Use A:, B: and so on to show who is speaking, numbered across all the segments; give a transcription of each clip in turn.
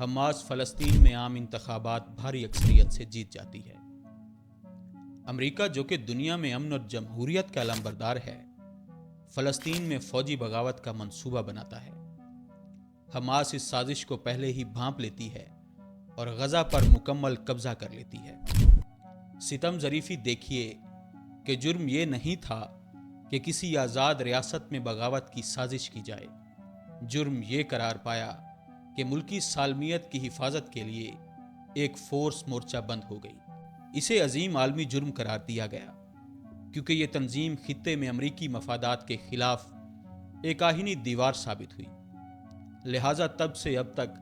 A: Hamas فلسطین میں عام انتخابات بھاری اکثریت سے جیت جاتی ہے۔ امریکہ جو کہ دنیا میں امن اور جمہوریت کا علمبردار ہے، فلسطین میں فوجی بغاوت کا منصوبہ بناتا ہے۔ حماس اس سازش کو پہلے ہی بھانپ لیتی ہے اور غزہ پر مکمل قبضہ کر لیتی ہے۔ ستم ظریفی دیکھیے کہ جرم یہ نہیں تھا کہ کسی آزاد ریاست میں بغاوت کی سازش کی جائے، جرم یہ قرار پایا کہ ملکی سالمیت کی حفاظت کے لیے ایک فورس مورچہ بند ہو گئی۔ اسے عظیم عالمی جرم قرار دیا گیا کیونکہ یہ تنظیم خطے میں امریکی مفادات کے خلاف ایک آہنی دیوار ثابت ہوئی۔ لہٰذا تب سے اب تک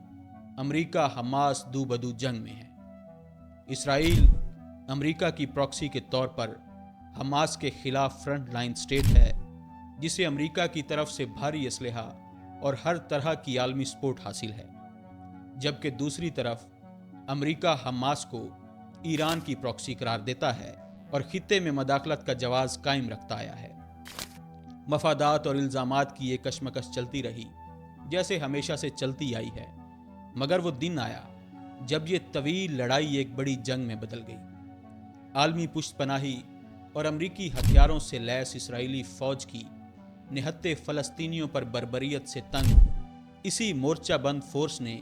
A: امریکہ حماس دو بدو جنگ میں ہے۔ اسرائیل امریکہ کی پراکسی کے طور پر حماس کے خلاف فرنٹ لائن سٹیٹ ہے، جسے امریکہ کی طرف سے بھاری اسلحہ اور ہر طرح کی عالمی سپورٹ حاصل ہے، جبکہ دوسری طرف امریکہ حماس کو ایران کی پراکسی قرار دیتا ہے اور خطے میں مداخلت کا جواز قائم رکھتا آیا ہے۔ مفادات اور الزامات کی یہ کشمکش چلتی رہی جیسے ہمیشہ سے چلتی آئی ہے، مگر وہ دن آیا جب یہ طویل لڑائی ایک بڑی جنگ میں بدل گئی۔ عالمی پشت پناہی اور امریکی ہتھیاروں سے لیس اسرائیلی فوج کی نہتے فلسطینیوں پر بربریت سے تنگ اسی مورچہ بند فورس نے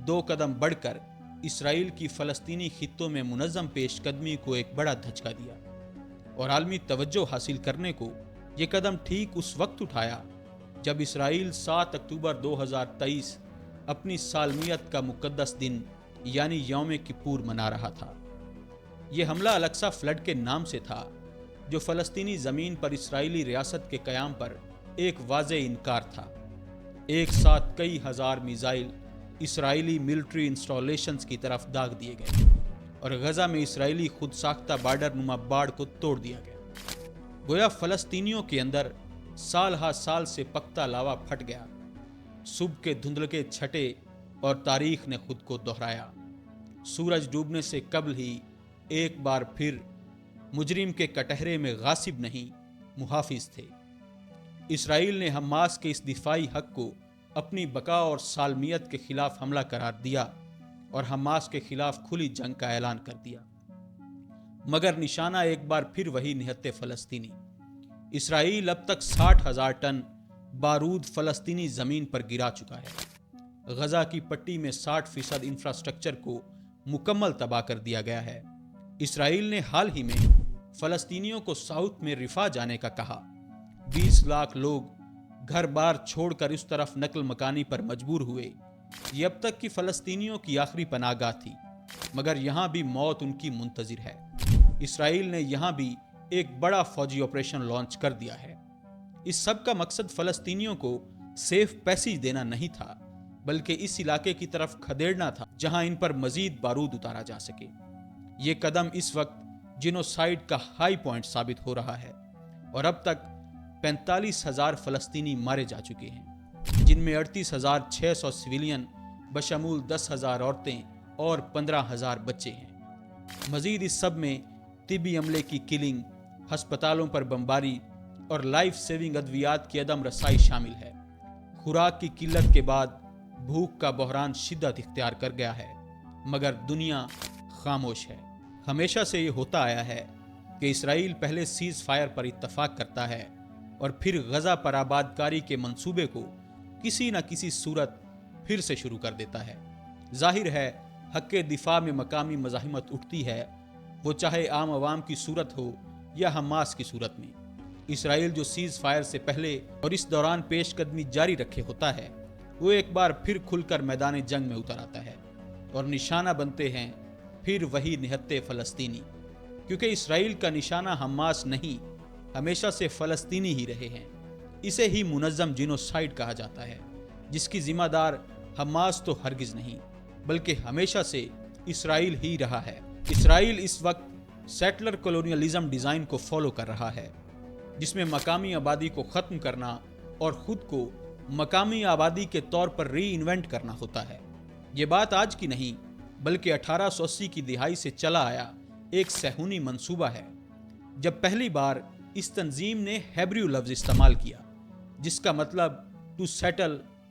A: 2 قدم بڑھ کر اسرائیل کی فلسطینی خطوں میں منظم پیش قدمی کو ایک بڑا دھچکا دیا، اور عالمی توجہ حاصل کرنے کو یہ قدم ٹھیک اس وقت اٹھایا جب اسرائیل 7 اکتوبر 2023 اپنی سالمیت کا مقدس دن یعنی یوم کپور منا رہا تھا۔ یہ حملہ الاقصی فلڈ کے نام سے تھا، جو فلسطینی زمین پر اسرائیلی ریاست کے قیام پر ایک واضح انکار تھا۔ ایک ساتھ کئی ہزار میزائل اسرائیلی ملٹری انسٹالیشنز کی طرف داغ دیے گئے اور غزہ میں اسرائیلی خود ساختہ بارڈر نما باڑ کو توڑ دیا گیا۔ گویا فلسطینیوں کے اندر سال ہا سال سے پکتا لاوا پھٹ گیا۔ صبح کے دھندلکے چھٹے اور تاریخ نے خود کو دہرایا۔ سورج ڈوبنے سے قبل ہی ایک بار پھر مجرم کے کٹہرے میں غاصب نہیں، محافظ تھے۔ اسرائیل نے حماس کے اس دفاعی حق کو اپنی بقا اور سالمیت کے خلاف حملہ قرار دیا اور حماس کے خلاف کھلی جنگ کا اعلان کر دیا، مگر نشانہ ایک بار پھر وہی نہتے فلسطینی۔ اسرائیل اب تک 60,000 ٹن بارود فلسطینی زمین پر گرا چکا ہے۔ غزہ کی پٹی میں 60% انفراسٹرکچر کو مکمل تباہ کر دیا گیا ہے۔ اسرائیل نے حال ہی میں فلسطینیوں کو ساؤتھ میں رفح جانے کا کہا۔ 20 لاکھ لوگ گھر بار چھوڑ کر اس طرف نقل مکانی پر مجبور ہوئے۔ یہ اب تک کی فلسطینیوں کی آخری پناہ گاہ تھی، مگر یہاں بھی موت ان کی منتظر ہے۔ اسرائیل نے یہاں بھی ایک بڑا فوجی آپریشن لانچ کر دیا ہے۔ اس سب کا مقصد فلسطینیوں کو سیف پیسیج دینا نہیں تھا، بلکہ اس علاقے کی طرف کھدیڑنا تھا جہاں ان پر مزید بارود اتارا جا سکے۔ یہ قدم اس وقت جینوسائیڈ کا ہائی پوائنٹ ثابت ہو رہا ہے، اور اب تک 45,000 فلسطینی مارے جا چکے ہیں، جن میں 38,600 سویلین بشمول 10,000 عورتیں اور 15,000 بچے ہیں۔ مزید اس سب میں طبی عملے کی کلنگ، ہسپتالوں پر بمباری اور لائف سیونگ ادویات کی عدم رسائی شامل ہے۔ خوراک کی قلت کے بعد بھوک کا بحران شدت اختیار کر گیا ہے، مگر دنیا خاموش ہے۔ ہمیشہ سے یہ ہوتا آیا ہے کہ اسرائیل پہلے سیز فائر پر اتفاق کرتا ہے اور پھر غزہ پر آباد کاری کے منصوبے کو کسی نہ کسی صورت پھر سے شروع کر دیتا ہے۔ ظاہر ہے حق دفاع میں مقامی مزاحمت اٹھتی ہے، وہ چاہے عام عوام کی صورت ہو یا حماس کی صورت میں۔ اسرائیل جو سیز فائر سے پہلے اور اس دوران پیش قدمی جاری رکھے ہوتا ہے، وہ ایک بار پھر کھل کر میدان جنگ میں اتر آتا ہے، اور نشانہ بنتے ہیں پھر وہی نہتے فلسطینی، کیونکہ اسرائیل کا نشانہ حماس نہیں، ہمیشہ سے فلسطینی ہی رہے ہیں۔ اسے ہی منظم جینوسائیڈ کہا جاتا ہے، جس کی ذمہ دار حماس تو ہرگز نہیں، بلکہ ہمیشہ سے اسرائیل ہی رہا ہے۔ اسرائیل اس وقت سیٹلر کولونیلزم ڈیزائن کو فالو کر رہا ہے، جس میں مقامی آبادی کو ختم کرنا اور خود کو مقامی آبادی کے طور پر ری انوینٹ کرنا ہوتا ہے۔ یہ بات آج کی نہیں، بلکہ 1880 کی دہائی سے چلا آیا ایک صہیونی منصوبہ ہے۔ جب پہلی بار اس تنظیم نے ہیبریو لفظ استعمال کیا، جس کا مطلب ٹو سیٹل